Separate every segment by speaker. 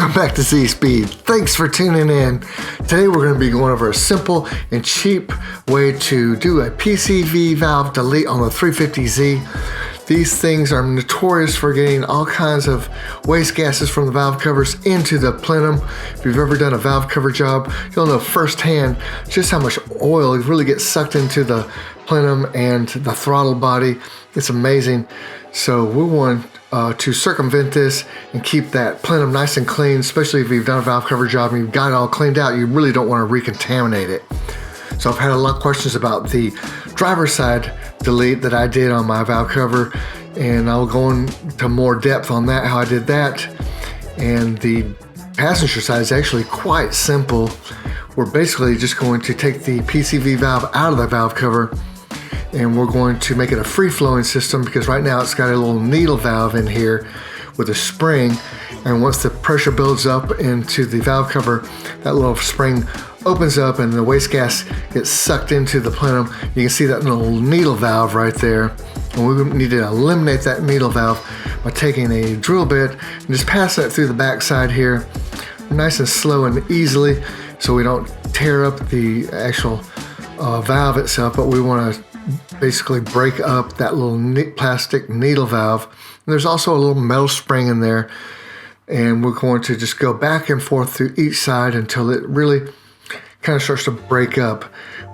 Speaker 1: Welcome back to Z-Speed. Thanks for tuning in. Today we're going to be going over a simple and cheap way to do a PCV valve delete on the 350Z. These things are notorious for getting all kinds of waste gases from the valve covers into the plenum. If you've ever done a valve cover job, you'll know firsthand just how much oil really gets sucked into the plenum and the throttle body. It's amazing. So we want to circumvent this and keep that plenum nice and clean, especially if you've done a valve cover job and you've got it all cleaned out. You really don't want to recontaminate it. So I've had a lot of questions about the driver's side delete that I did on my valve cover, and I'll go into more depth on that, how I did that. And the passenger side is actually quite simple. We're basically just going to take the PCV valve out of the valve cover, and we're going to make it a free-flowing system, because right now it's got a little needle valve in here with a spring, and once the pressure builds up into the valve cover, that little spring opens up and the waste gas gets sucked into the plenum. You can see that little needle valve right there, and we need to eliminate that needle valve by taking a drill bit and just pass that through the backside here, nice and slow and easily, so we don't tear up the actual valve itself, but we want to basically break up that little plastic needle valve. And there's also a little metal spring in there, and we're going to just go back and forth through each side until it really kind of starts to break up.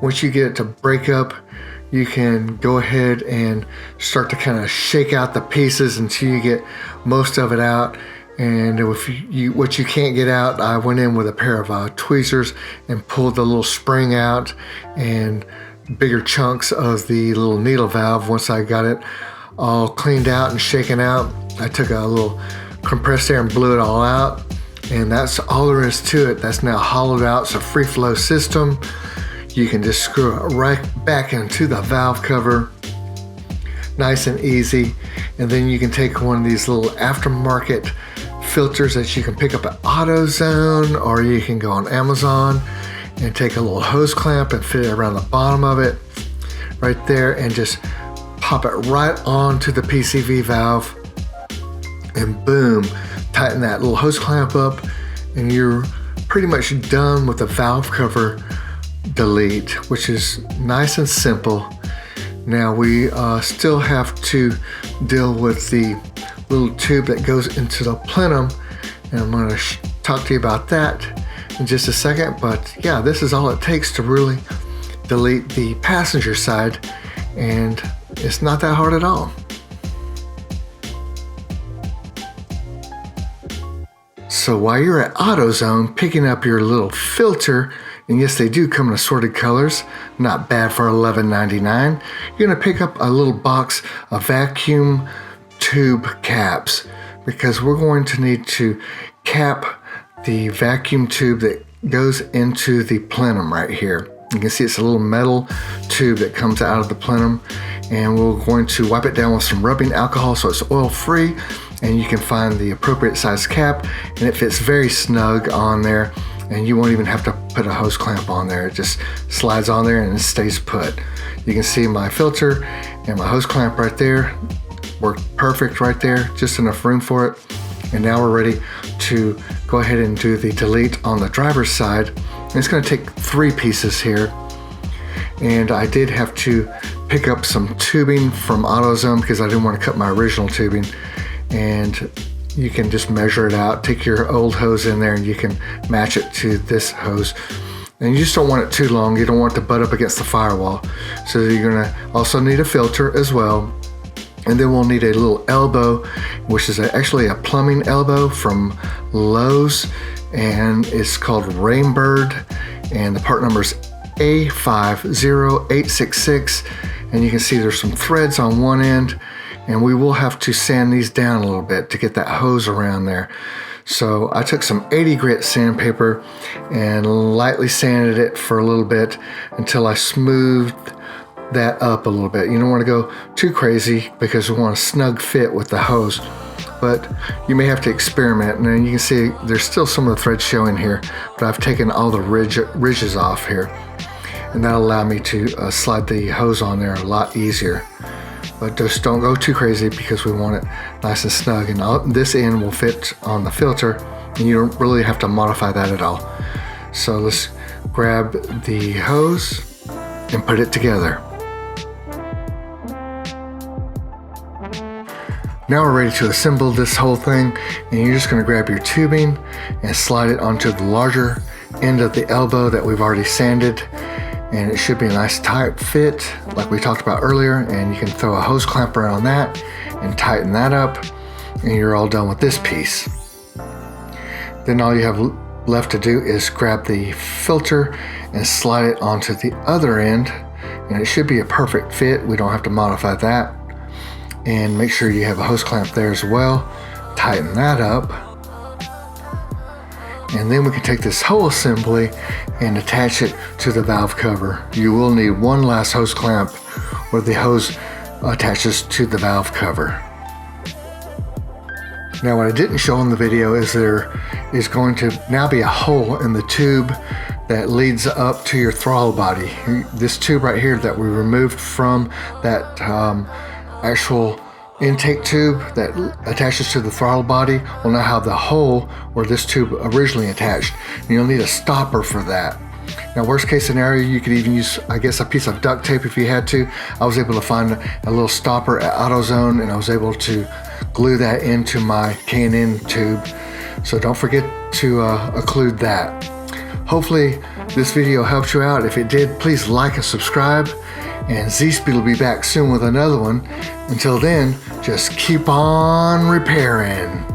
Speaker 1: Once you get it to break up, you can go ahead and start to kind of shake out the pieces until you get most of it out. And if what you can't get out, I went in with a pair of tweezers and pulled the little spring out and bigger chunks of the little needle valve. Once I got it all cleaned out and shaken out, I took a little compressed air and blew it all out, and that's all there is to it. That's now hollowed out. It's a free flow system. You can just screw it right back into the valve cover, nice and easy. And then you can take one of these little aftermarket filters that you can pick up at AutoZone, or you can go on Amazon and take a little hose clamp and fit it around the bottom of it right there, and just pop it right onto the PCV valve, and boom, tighten that little hose clamp up, and you're pretty much done with the valve cover delete, which is nice and simple. Now we still have to deal with the little tube that goes into the plenum, and I'm going to talk to you about that in just a second. But yeah, this is all it takes to really delete the passenger side, and it's not that hard at all. So while you're at AutoZone picking up your little filter, and yes, they do come in assorted colors, not bad for $11.99, you're going to pick up a little box of vacuum tube caps, because we're going to need to cap the vacuum tube that goes into the plenum right here. You can see it's a little metal tube that comes out of the plenum, and we're going to wipe it down with some rubbing alcohol so it's oil free, and you can find the appropriate size cap, and it fits very snug on there, and you won't even have to put a hose clamp on there. It just slides on there and it stays put. You can see my filter and my hose clamp right there work perfect right there, just enough room for it. And now we're ready to go ahead and do the delete on the driver's side. And it's going to take 3 pieces here, and I did have to pick up some tubing from AutoZone because I didn't want to cut my original tubing. And you can just measure it out, take your old hose in there, and you can match it to this hose. And you just don't want it too long. You don't want it to butt up against the firewall. So you're going to also need a filter as well. And then we'll need a little elbow, which is actually a plumbing elbow from Lowe's, and it's called Rainbird, and the part number is A50866. And you can see there's some threads on one end, and we will have to sand these down a little bit to get that hose around there. So I took some 80 grit sandpaper and lightly sanded it for a little bit until I smoothed that up a little bit. You don't want to go too crazy because we want a snug fit with the hose, but you may have to experiment. And then you can see there's still some of the threads showing here, but I've taken all the ridges off here, and that'll allow me to slide the hose on there a lot easier. but just don't go too crazy because we want it nice and snug. And this end will fit on the filter, and you don't really have to modify that at all. So let's grab the hose and put it together. Now we're ready to assemble this whole thing, and you're just going to grab your tubing and slide it onto the larger end of the elbow that we've already sanded, and it should be a nice tight fit like we talked about earlier. And you can throw a hose clamp around that and tighten that up, and you're all done with this piece. Then all you have left to do is grab the filter and slide it onto the other end, and it should be a perfect fit. We don't have to modify that. And make sure you have a hose clamp there as well. Tighten that up. And then we can take this whole assembly and attach it to the valve cover. You will need one last hose clamp where the hose attaches to the valve cover. Now what I didn't show in the video is there is going to now be a hole in the tube that leads up to your throttle body. This tube right here that we removed from that actual intake tube that attaches to the throttle body will now have the hole where this tube originally attached. And you'll need a stopper for that. Now, worst case scenario, you could even use, I guess, a piece of duct tape if you had to. I was able to find a little stopper at AutoZone, and I was able to glue that into my K&N tube. So don't forget to occlude that. Hopefully this video helped you out. If it did, please like and subscribe. And Z-Speed will be back soon with another one. Until then, just keep on repairing.